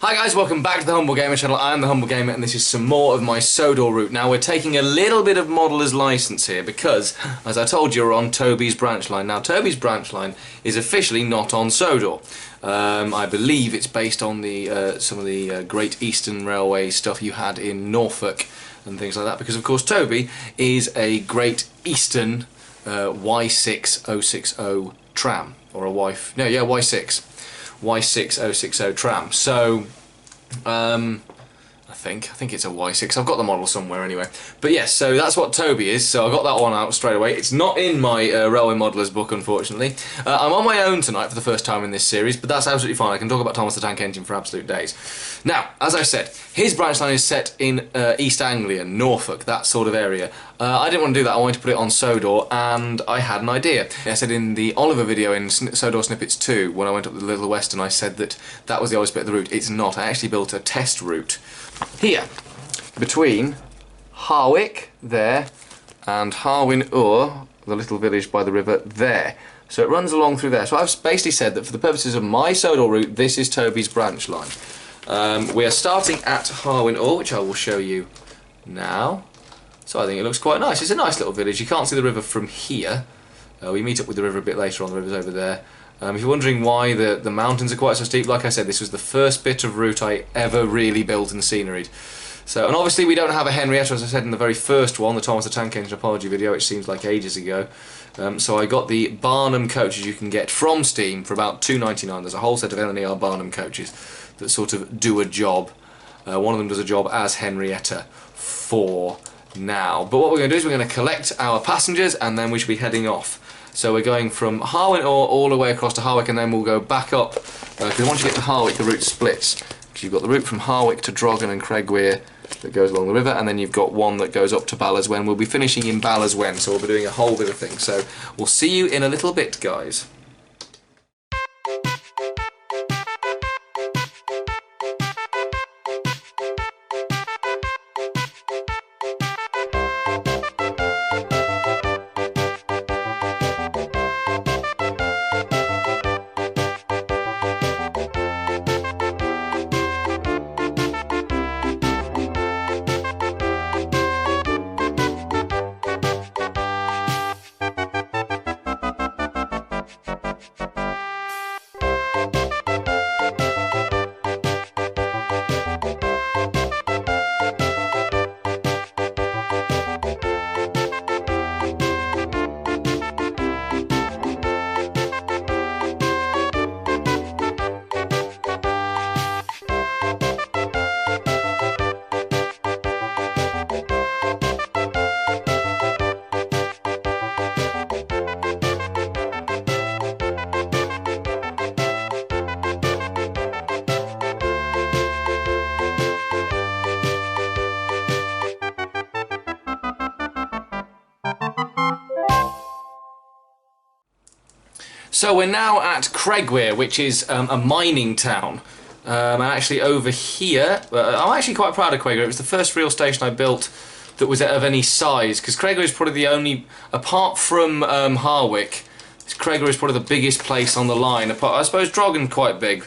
Hi guys, welcome back to the Humble Gamer channel. I am the Humble Gamer and this is some more of my Sodor route. Now we're taking a little bit of modeller's license here because, as I told you, we're on Toby's branch line. Now Toby's branch line is officially not on Sodor. I believe it's based on the some of the Great Eastern Railway stuff you had in Norfolk and things like that, because of course Toby is a Great Eastern Y6060 tram, or a Y6060 tram. So I think it's a Y6. I've got the model somewhere anyway. But yes, so that's what Toby is. So I got that one out straight away. It's not in my Railway Modeller's book, unfortunately. I'm on my own tonight for the first time in this series, but that's absolutely fine. I can talk about Thomas the Tank Engine for absolute days. Now, as I said, his branch line is set in East Anglia, Norfolk, that sort of area. I didn't want to do that. I wanted to put it on Sodor, and I had an idea. I said in the Oliver video in Sodor Snippets 2, when I went up the Little Western, I said that that was the oldest bit of the route. It's not. I actually built a test route here, between Harwick, there, and Harwin-Ur, the little village by the river, there. So it runs along through there. So I've basically said that for the purposes of my Sodor route, this is Toby's branch line. We are starting at Harwin-Ur, which I will show you now. So I think it looks quite nice. It's a nice little village. You can't see the river from here. We meet up with the river a bit later on. The river's over there. If you're wondering why the mountains are quite so steep, like I said, this was the first bit of route I ever really built and sceneried. So, and obviously we don't have a Henrietta, as I said in the very first one, the Thomas the Tank Engine apology video, which seems like ages ago. So I got the Barnum coaches you can get from Steam for about £2.99. There's a whole set of LNER Barnum coaches that sort of do a job. One of them does a job as Henrietta for now. But what we're going to do is we're going to collect our passengers and then we should be heading off. So we're going from Harwin all the way across to Harwick, and then we'll go back up, because once you get to Harwick the route splits. Because you've got the route from Harwick to Dragon and Weir that goes along the river, and then you've got one that goes up to Ballaswein. We'll be finishing in Ballaswein, so we'll be doing a whole bit of things. So we'll see you in a little bit, guys. So we're now at Weir, which is a mining town. And actually over here, I'm actually quite proud of Weir. It was the first real station I built that was of any size, because Weir is probably the only, apart from Harwick, Weir is probably the biggest place on the line. I suppose Dragon quite big,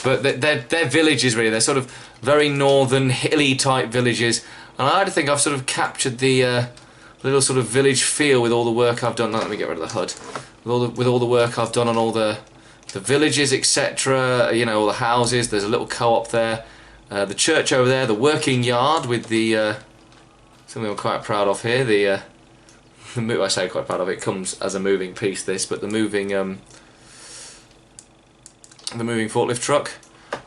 but they're villages really. They're sort of very northern, hilly type villages. And I like to think I've sort of captured the little sort of village feel with all the work I've done. Let me get rid of the HUD. With all the work I've done on all the villages, etc., you know, all the houses. There's a little co-op there, the church over there, the working yard with the something I'm quite proud of here. I say quite proud of it. Comes as a moving piece, this, but the moving forklift truck.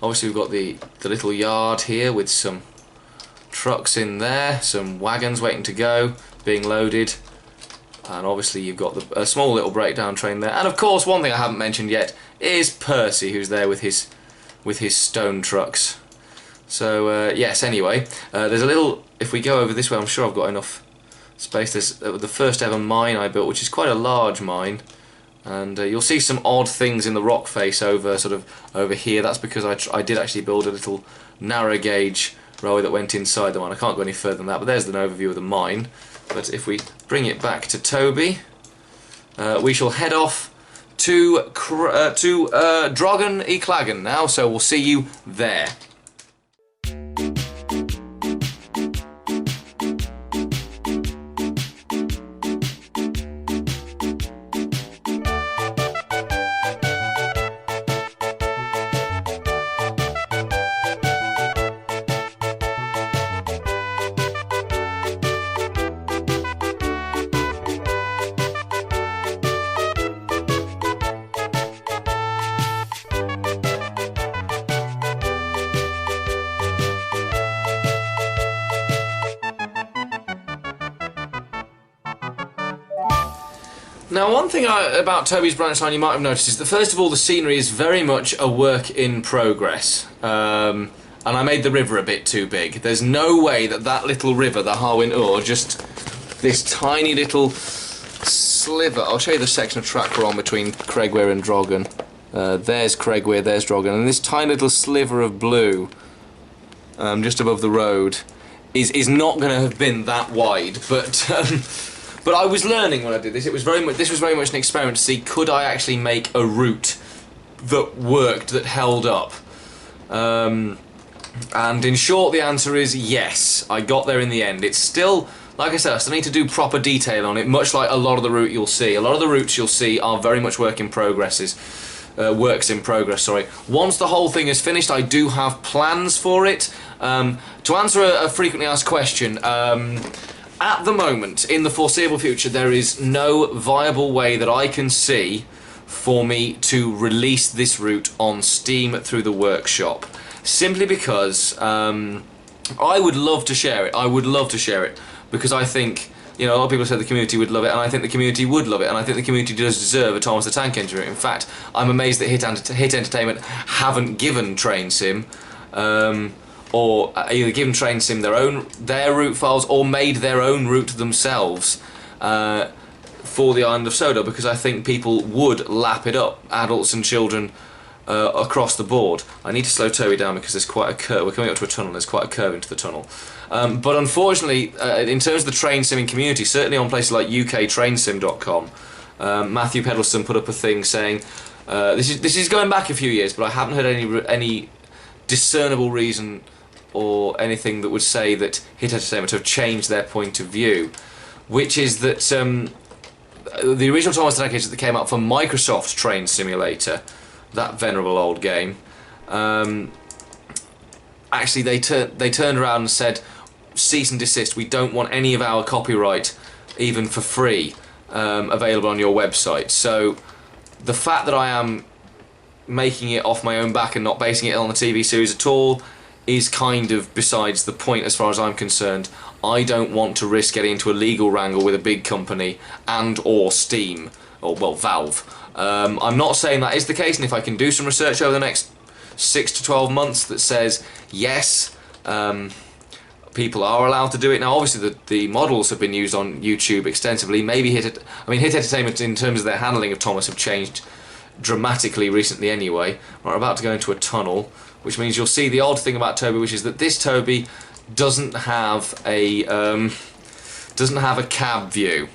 Obviously, we've got the little yard here with some trucks in there, some wagons waiting to go, being loaded. And obviously you've got a small little breakdown train there. And of course, one thing I haven't mentioned yet is Percy, who's there with his stone trucks. So yes, anyway, there's a little, if we go over this way, I'm sure I've got enough space. There's the first ever mine I built, which is quite a large mine. And you'll see some odd things in the rock face over here. That's because I did actually build a little narrow gauge railway that went inside the mine. I can't go any further than that, but there's an overview of the mine. But if we bring it back to Toby, we shall head off to Dragon-y-Cloggin now, so we'll see you there. Now, one thing about Toby's branch line you might have noticed is that, first of all, the scenery is very much a work in progress. And I made the river a bit too big. There's no way that that little river, the Harwick, just this tiny little sliver. I'll show you the section of track we're on between Weir and Dragon. There's Weir, there's Dragon, and this tiny little sliver of blue just above the road is not going to have been that wide, but I was learning when I did this. This was very much an experiment to see, could I actually make a route that worked, that held up. And in short, the answer is yes. I got there in the end. It's still, like I said, I still need to do proper detail on it, much like a lot of the route you'll see. A lot of the routes you'll see are very much works in progress, sorry. Once the whole thing is finished, I do have plans for it. To answer a frequently asked question, at the moment, in the foreseeable future, there is no viable way that I can see for me to release this route on Steam through the workshop. Simply because I would love to share it. I would love to share it because I think, you know, a lot of people said the community would love it, and I think the community would love it, and I think the community does deserve a Thomas the Tank Engine route. In fact, I'm amazed that Hit Entertainment haven't given Train Sim, or either given Train Sim their route files, or made their own route themselves for the Island of Sodor, because I think people would lap it up, adults and children across the board. I need to slow Toby down because there's quite a curve. We're coming up to a tunnel. There's quite a curve into the tunnel. But unfortunately, in terms of the train simming community, certainly on places like uktrainsim.com, Matthew Pedleston put up a thing saying, this is going back a few years, but I haven't heard any discernible reason or anything that would say that Hit Entertainment have changed their point of view, which is that the original Thomas the Tank Engine that came out for Microsoft Train Simulator, that venerable old game, actually they turned around and said, cease and desist, we don't want any of our copyright, even for free, available on your website. So the fact that I am making it off my own back and not basing it on the TV series at all is kind of besides the point as far as I'm concerned. I don't want to risk getting into a legal wrangle with a big company and or Steam, or well, Valve. I'm not saying that is the case, and if I can do some research over the next 6 to 12 months that says yes, people are allowed to do it. Now obviously the models have been used on YouTube extensively. Maybe Hit Entertainment in terms of their handling of Thomas have changed dramatically recently anyway. We're about to go into a tunnel, which means you'll see the odd thing about Toby, which is that this Toby doesn't have a cab view.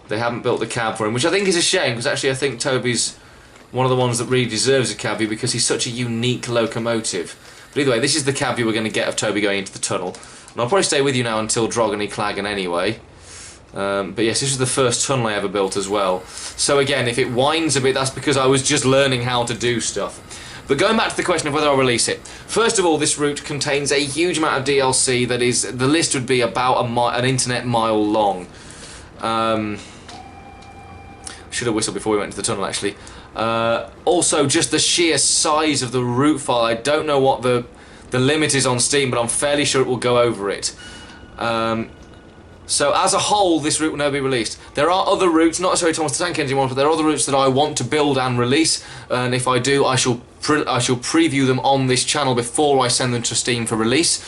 They haven't built the cab for him, which I think is a shame, because actually I think Toby's one of the ones that really deserves a cab view because he's such a unique locomotive. But either way, this is the cab view we're going to get of Toby going into the tunnel. And I'll probably stay with you now until Dragon-y-Cloggin anyway. But yes, this is the first tunnel I ever built as well. So again, if it winds a bit, that's because I was just learning how to do stuff. But going back to the question of whether I'll release it, first of all, this route contains a huge amount of DLC. That is, the list would be about an internet mile long. Should have whistled before we went into the tunnel, actually. Also, just the sheer size of the route file. I don't know what the limit is on Steam, but I'm fairly sure it will go over it. So as a whole, this route will never be released. There are other routes, not necessarily Thomas the Tank Engine ones, but there are other routes that I want to build and release, and if I do, I shall preview them on this channel before I send them to Steam for release.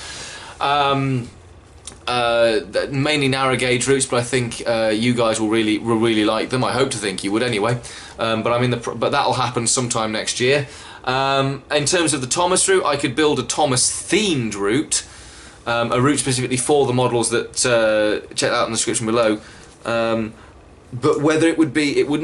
Mainly narrow gauge routes, but I think you guys will really like them. I hope to think you would anyway. But that'll happen sometime next year. In terms of the Thomas route, I could build a Thomas themed route. A route specifically for the models that check that out in the description below. But whether it wouldn't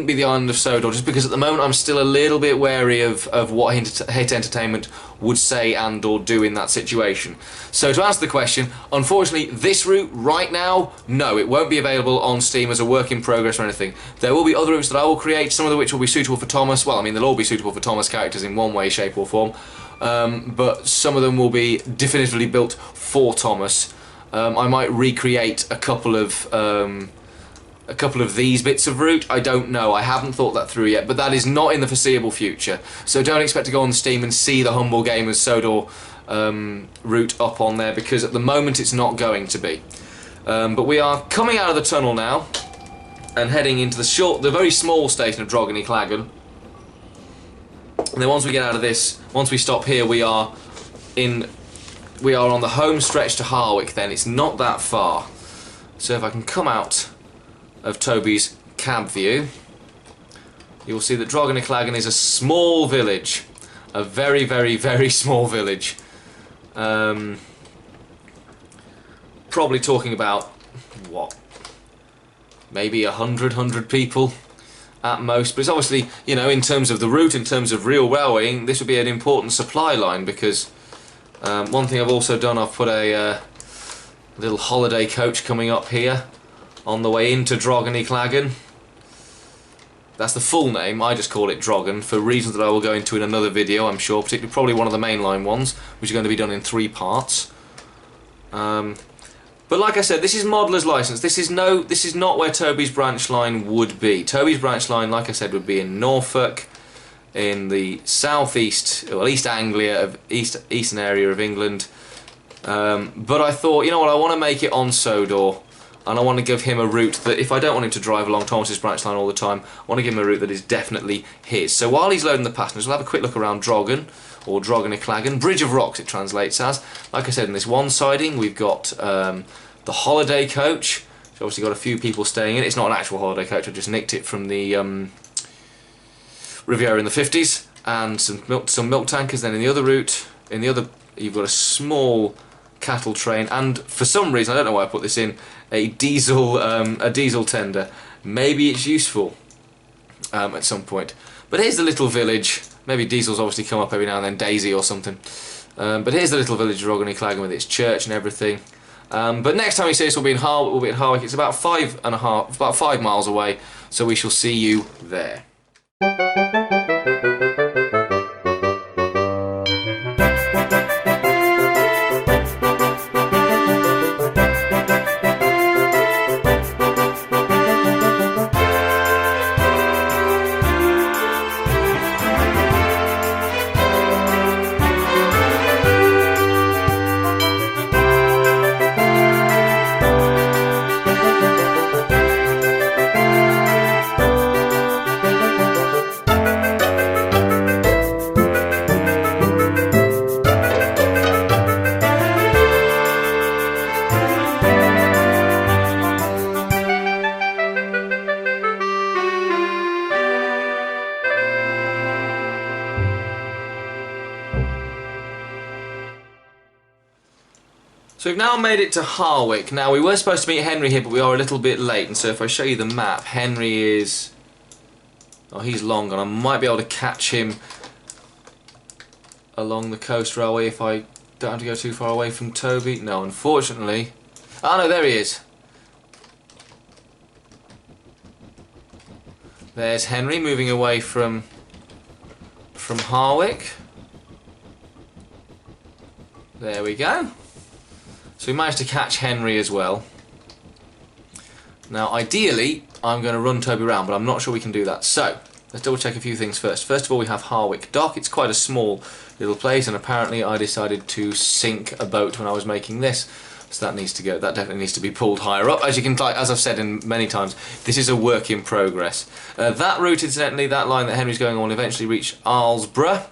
be the Island of Sodor, just because at the moment I'm still a little bit wary of what Hit Entertainment would say and or do in that situation. So to answer the question, unfortunately this route right now, no, it won't be available on Steam as a work in progress or anything. There will be other routes that I will create, some of which will be suitable for Thomas. Well, I mean, they'll all be suitable for Thomas characters in one way, shape or form. But some of them will be definitively built for Thomas. I might recreate a couple of these bits of route. I don't know. I haven't thought that through yet, but that is not in the foreseeable future. So don't expect to go on Steam and see the Humble Gamers Sodor route up on there, because at the moment it's not going to be. But we are coming out of the tunnel now. and heading into the very small station of Dragon-y-Cloggin. And then once we get out of this, once we stop here, we are on the home stretch to Harwick. Then it's not that far. So if I can come out of Toby's cab view, you will see that Dragon-y-Cloggin is a small village, a very, very, very small village. Probably talking about what? Maybe 100 people at most, but it's obviously, you know, in terms of the route, in terms of real railwaying, this would be an important supply line, because one thing I've also done, I've put a little holiday coach coming up here on the way into Dragon-y-Cloggin. That's the full name, I just call it Dragon, for reasons that I will go into in another video, I'm sure, particularly probably one of the mainline ones, which are going to be done in 3 parts. But like I said, this is Modeller's License. This is not where Toby's branch line would be. Toby's branch line, like I said, would be in Norfolk, in the southeast, well, East Anglia, eastern area of England. But I thought, you know what, I want to make it on Sodor, and I want to give him a route that, if I don't want him to drive along Thomas's branch line all the time, I want to give him a route that is definitely his. So while he's loading the passengers, we'll have a quick look around Dragon, or Dragon-y-Cloggin. Bridge of Rocks it translates as. Like I said, in this one siding we've got the holiday coach, which obviously got a few people staying in. It's not an actual holiday coach, I just nicked it from the Riviera in the 50s, and some milk tankers. Then in the other route, you've got a small cattle train, and for some reason, I don't know why I put this in, a diesel tender. Maybe it's useful at some point. But here's the little village. Maybe diesels obviously come up every now and then, Daisy or something. But here's the little village of Dragon-y-Cloggin with its church and everything. But next time you see us, we'll be in Harwick. It's about 5 miles away, so we shall see you there. So we've now made it to Harwick. Now, we were supposed to meet Henry here, but we are a little bit late, and so if I show you the map, Henry is... oh, he's long, and I might be able to catch him along the coast railway if I don't have to go too far away from Toby. No, unfortunately... oh no, there he is. There's Henry moving away from Harwick. There we go. So we managed to catch Henry as well. Now, ideally, I'm going to run Toby around, but I'm not sure we can do that. So, let's double check a few things first. First of all, we have Harwick Dock. It's quite a small little place, and apparently I decided to sink a boat when I was making this. So that needs to go. That definitely needs to be pulled higher up. As you can, as I've said in many times, this is a work in progress. That route, incidentally, that line that Henry's going on, will eventually reach Arlesborough.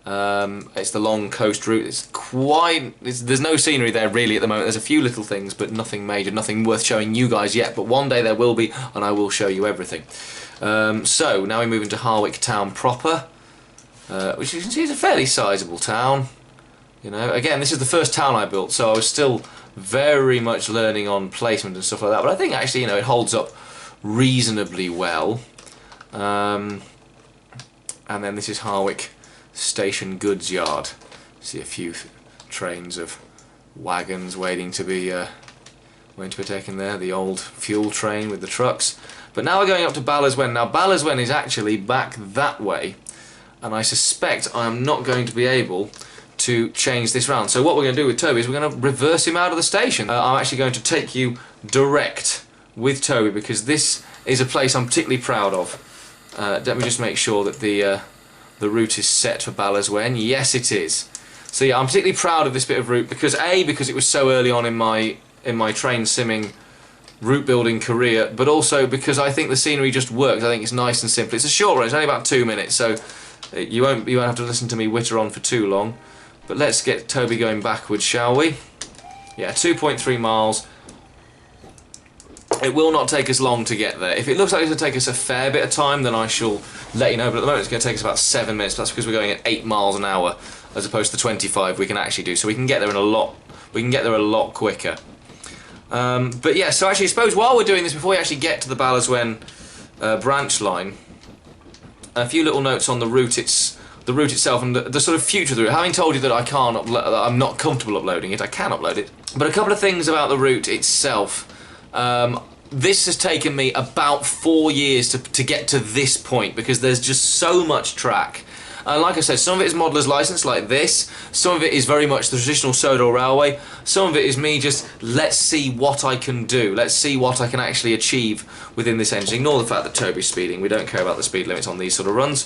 It's the long coast route. There's no scenery there really at the moment. There's a few little things, but nothing major, nothing worth showing you guys yet. But one day there will be, and I will show you everything. So now we move into Harwick town proper, which you can see is a fairly sizable town. You know, again, this is the first town I built, so I was still very much learning on placement and stuff like that. But I think actually, you know, it holds up reasonably well. And then this is Harwick Station Goods Yard. See a few trains of wagons waiting to be taken there. The old fuel train with the trucks. But now we're going up to Ballaswein. Now Ballaswein is actually back that way, and I suspect I am not going to be able to change this round. So what we're going to do with Toby is we're going to reverse him out of the station. I'm actually going to take you direct with Toby, because this is a place I'm particularly proud of. Let me just make sure that the route is set for Ballaswein. Yes, it is. So yeah, I'm particularly proud of this bit of route because it was so early on in my train simming route building career, but also because I think the scenery just works. I think it's nice and simple. It's a short run, it's only about 2 minutes, so you won't have to listen to me witter on for too long. But let's get Toby going backwards, shall we? Yeah, 2.3 miles. It will not take us long to get there. If it looks like it's going to take us a fair bit of time, then I shall let you know, but at the moment it's going to take us about 7 minutes. That's because we're going at 8 miles an hour as opposed to 25 we can actually do, so we can get there a lot quicker. But yeah, so actually I suppose while we're doing this, before we actually get to the Ballaswein branch line, a few little notes on the route itself and the sort of future of the route. Having told you that I'm not comfortable uploading it, I can upload it. But a couple of things about the route itself. This has taken me about 4 years to get to this point because there's just so much track. And like I said, some of it is modeller's license like this, some of it is very much the traditional Sodor Railway, some of it is me just, let's see what I can do, let's see what I can actually achieve within this engine. Ignore the fact that Toby's speeding, we don't care about the speed limits on these sort of runs.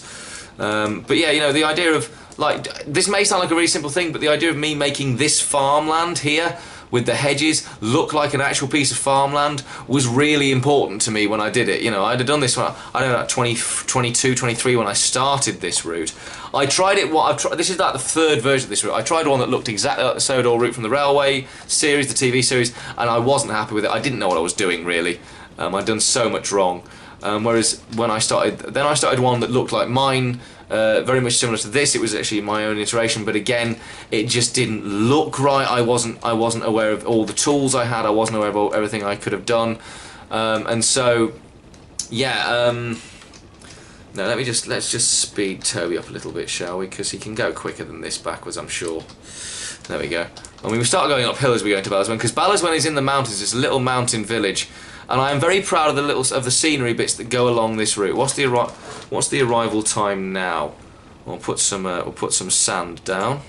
But yeah, you know, the idea of, like, this may sound like a really simple thing, but the idea of me making this farmland here with the hedges look like an actual piece of farmland was really important to me when I did it. You know, I'd have done this when I don't know, 22, 23 when I started this route. I tried it. This is like the third version of this route. I tried one that looked exactly like the Sodor route from the railway series, the TV series, and I wasn't happy with it. I didn't know what I was doing really. I'd done so much wrong. Whereas when I started one that looked like mine. Very much similar to this. It was actually my own iteration, but again, it just didn't look right. I wasn't aware of all the tools I had. I wasn't aware of everything I could have done, and so yeah. No, let's just speed Toby up a little bit, shall we? Because he can go quicker than this backwards, I'm sure. There we go. And we start going uphill as we go into Ballaswein, because Ballaswein is in the mountains. It's a little mountain village. And I am very proud of the scenery bits that go along this route. What's the arrival time now? We'll put some sand down.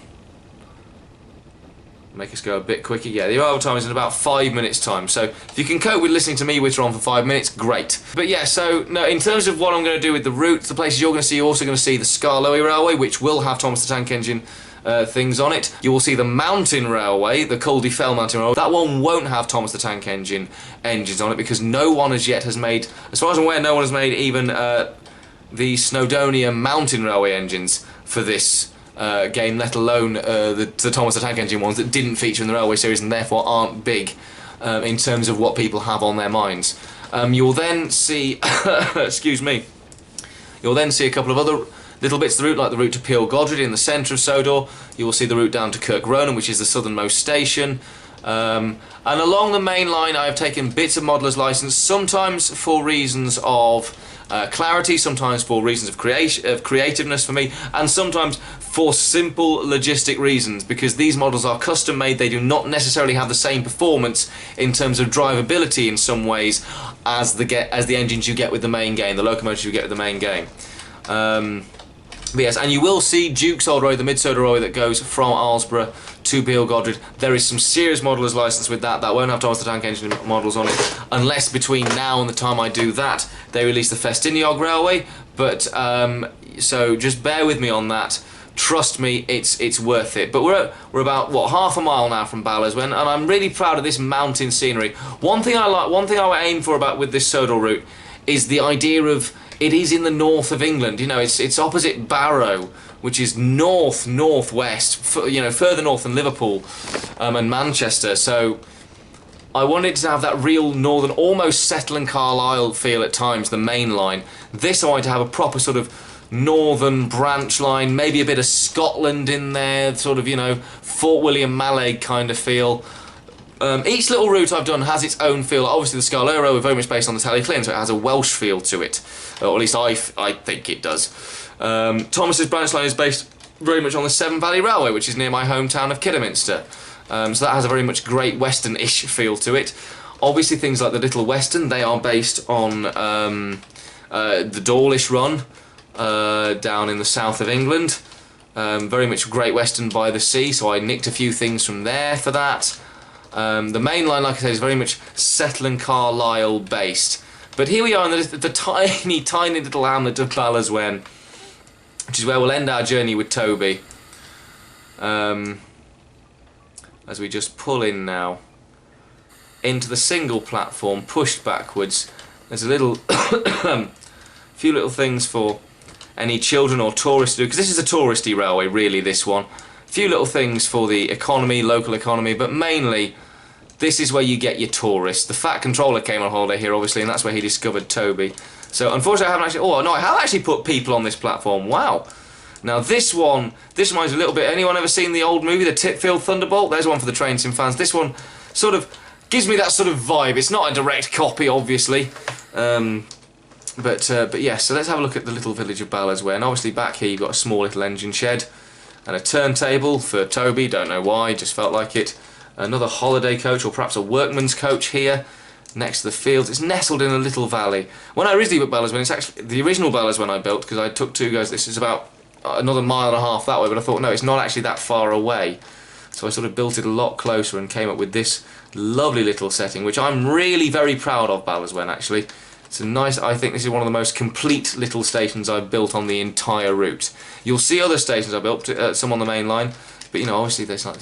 Make us go a bit quicker. Yeah, the arrival time is in about 5 minutes time. So if you can cope with listening to me witter on for 5 minutes, great. But yeah, so no, in terms of what I'm going to do with the route, the places you're going to see, you're also going to see the Skarloey Railway, which will have Thomas the Tank Engine things on it. You will see the mountain railway, the Col du Fel mountain railway. That one won't have Thomas the Tank Engine engines on it because no one as yet has made, as far as I'm aware, no one has made even the Snowdonia mountain railway engines for this game, let alone the Thomas the Tank Engine ones that didn't feature in the railway series and therefore aren't big in terms of what people have on their minds. You'll then see, excuse me, you'll then see a couple of other little bits of the route, like the route to Mícheál in the centre of Sodor. You will see the route down to Kirk Ronan, which is the southernmost station. And along the main line I have taken bits of modeller's license, sometimes for reasons of clarity, sometimes for reasons of creativeness for me, and sometimes for simple logistic reasons, because these models are custom made. They do not necessarily have the same performance in terms of drivability in some ways as the engines you get with the main game, the locomotives you get with the main game. But yes, and you will see Duke's Old Road, the mid-Sodor Road that goes from Alsborough to Mícheál. There is some serious modeller's license with that. That won't have Thomas the Tank Engine models on it, unless between now and the time I do that, they release the Festiniog Railway. But so just bear with me on that. Trust me, it's worth it. But we're about what, half a mile now from Ballaswein, and I'm really proud of this mountain scenery. One thing I would aim for with this Sodor route is the idea of it is in the north of England. You know, it's opposite Barrow, which is northwest, you know, further north than Liverpool and Manchester. So I wanted to have that real northern, almost Settle and Carlisle feel at times, the main line. This I wanted to have a proper sort of northern branch line, maybe a bit of Scotland in there, sort of, you know, Fort William Mallaig kind of feel. Each little route I've done has its own feel. Obviously the Skarloey Railway is very much based on the Tallyclin, so it has a Welsh feel to it. Or at least I think it does. Thomas's branch line is based very much on the Severn Valley Railway, which is near my hometown of Kidderminster. So that has a very much Great Western-ish feel to it. Obviously things like the Little Western, they are based on the Dawlish Run down in the south of England. Very much Great Western by the sea, so I nicked a few things from there for that. The main line, like I said, is very much Settle and Carlisle based. But here we are in the tiny little hamlet of Ballaswein, which is where we'll end our journey with Toby. As we just pull in now. into the single platform, pushed backwards. There's a little few little things for any children or tourists to do, because this is a touristy railway really, this one. A few little things for the economy, local economy, but mainly this is where you get your tourists. The Fat Controller came on holiday here obviously, and that's where he discovered Toby. So unfortunately I haven't actually, oh no, I have actually put people on this platform, wow. Now this one, this reminds me a little bit, anyone ever seen the old movie, the Titfield Thunderbolt? There's one for the train sim fans. This one sort of gives me that sort of vibe. It's not a direct copy obviously, but yeah, so let's have a look at the little village of Ballaswein. And obviously back here you've got a small little engine shed and a turntable for Toby, don't know why, just felt like it. Another holiday coach or perhaps a workman's coach here next to the fields. It's nestled in a little valley. When I originally built Ballaswein, it's actually the original Ballaswein I built, because I took 2 goes, this is about another 1.5 miles that way, but I thought no, it's not actually that far away. So I sort of built it a lot closer and came up with this lovely little setting, which I'm really very proud of, Ballaswein actually. It's a nice, I think this is one of the most complete little stations I've built on the entire route. You'll see other stations I built, some on the main line, but you know, obviously there's like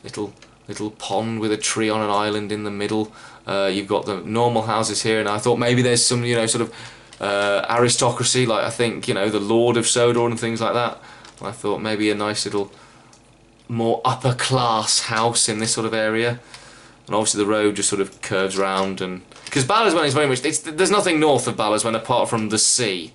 little pond with a tree on an island in the middle. You've got the normal houses here, and I thought maybe there's some, you know, sort of aristocracy, like I think, you know, the Lord of Sodor and things like that. I thought maybe a nice little more upper class house in this sort of area. And obviously the road just sort of curves round, and because Ballaswein is very much, there's nothing north of Ballaswein apart from the sea.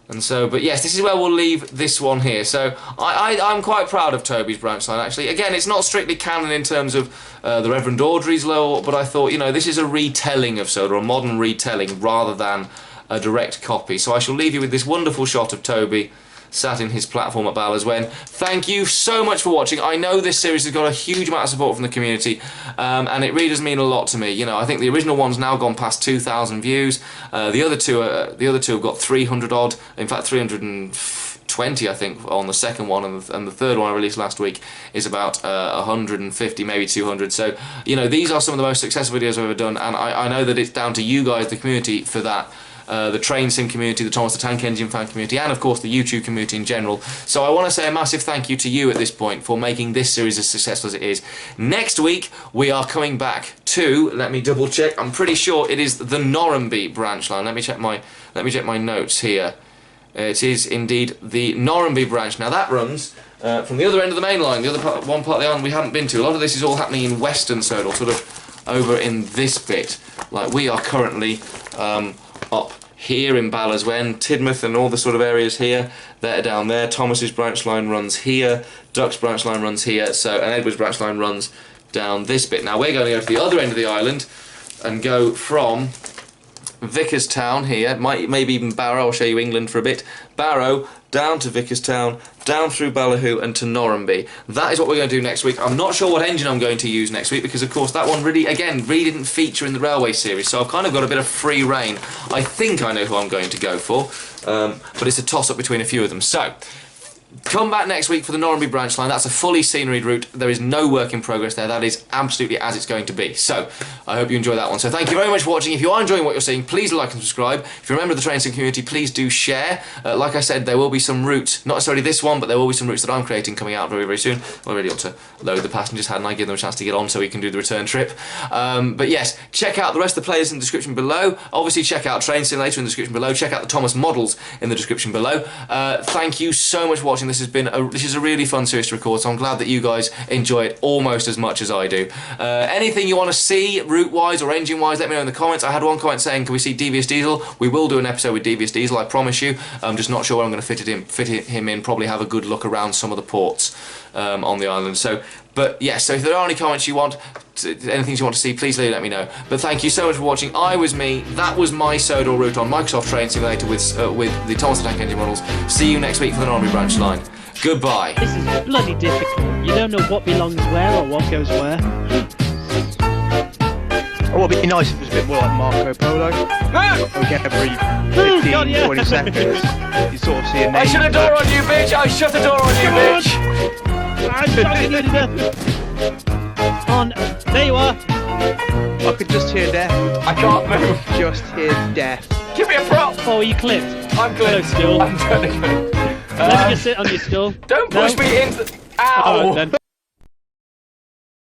And so, but yes, this is where we'll leave this one here. So I'm quite proud of Toby's branch line actually. Again, it's not strictly canon in terms of the Reverend Awdry's lore, but I thought, you know, this is a retelling of Sodor, a modern retelling rather than a direct copy. So I shall leave you with this wonderful shot of Toby sat in his platform at Ballaswein. Thank you so much for watching. I know this series has got a huge amount of support from the community, and it really does mean a lot to me. You know, I think the original one's now gone past 2,000 views. The other two have got 300 odd. In fact, 320 I think on the second one, and the third one I released last week is about 150, maybe 200. So you know, these are some of the most successful videos I've ever done, and I know that it's down to you guys, the community, for that. The train sim community, the Thomas the Tank Engine fan community, and of course the YouTube community in general. So I want to say a massive thank you to you at this point for making this series as successful as it is. Next week we are coming back to, let me double check, I'm pretty sure it is the Norrumby branch line. Let me check my notes here. It is indeed the Norrumby branch. Now that runs from the other end of the main line, the other part, one part of the island we haven't been to. A lot of this is all happening in Western Sodor, sort of over in this bit. Like we are currently up here in Ballaswein, Tidmouth and all the sort of areas here, they're down there. Thomas's branch line runs here, Duck's branch line runs here, so and Edward's branch line runs down this bit. Now we're going to go to the other end of the island and go from Vickerstown here, maybe even Barrow, I'll show you England for a bit, Barrow, down to Vickerstown, down through Ballyhoo and to Norrumby. That is what we're going to do next week. I'm not sure what engine I'm going to use next week, because of course that one really didn't feature in the railway series, so I've kind of got a bit of free reign. I think I know who I'm going to go for, but it's a toss-up between a few of them. So come back next week for the Norrumby branch line. That's a fully sceneried route. There is no work in progress there. That is absolutely as it's going to be. So I hope you enjoy that one. So thank you very much for watching. If you are enjoying what you're seeing, please like and subscribe. If you're a member of the Train Sim community, please do share. Like I said, there will be some routes, not necessarily this one, but there will be some routes that I'm creating coming out very, very soon. I really ought to load the passengers, hadn't I? Give them a chance to get on so we can do the return trip. But yes, check out the rest of the playlists in the description below. Obviously, check out Train Simulator in the description below. Check out the Thomas models in the description below. Thank you so much for watching. This is a really fun series to record, so I'm glad that you guys enjoy it almost as much as I do. Anything you want to see route-wise or engine-wise, let me know in the comments. I had one comment saying, can we see Devious Diesel? We will do an episode with Devious Diesel, I promise you. I'm just not sure where I'm going to fit him in, probably have a good look around some of the ports on the island. So, but yes, so if there are any comments you want, anything you want to see, please let me know. But thank you so much for watching. I was me. That was my Sodor route on Microsoft Train Simulator with the Thomas the Tank Engine models. See you next week for the Norrumby branch line. Goodbye. This is bloody difficult. You don't know what belongs where or what goes where. Oh, it'd be nice if it was a bit more like Marco Polo. We get every 15, 20 seconds, you sort of see a name. I shut the door on you, bitch! I shut the door on you, bitch! I'm shutting you to death. On, there you are. I could just hear death. I can't move. Just hear death. Give me a prop! Oh, are you clipped? I'm clipped. Hello, Skill. I'm totally clipped. Let me just sit on your stool. Don't push me into... Ow! Alright then.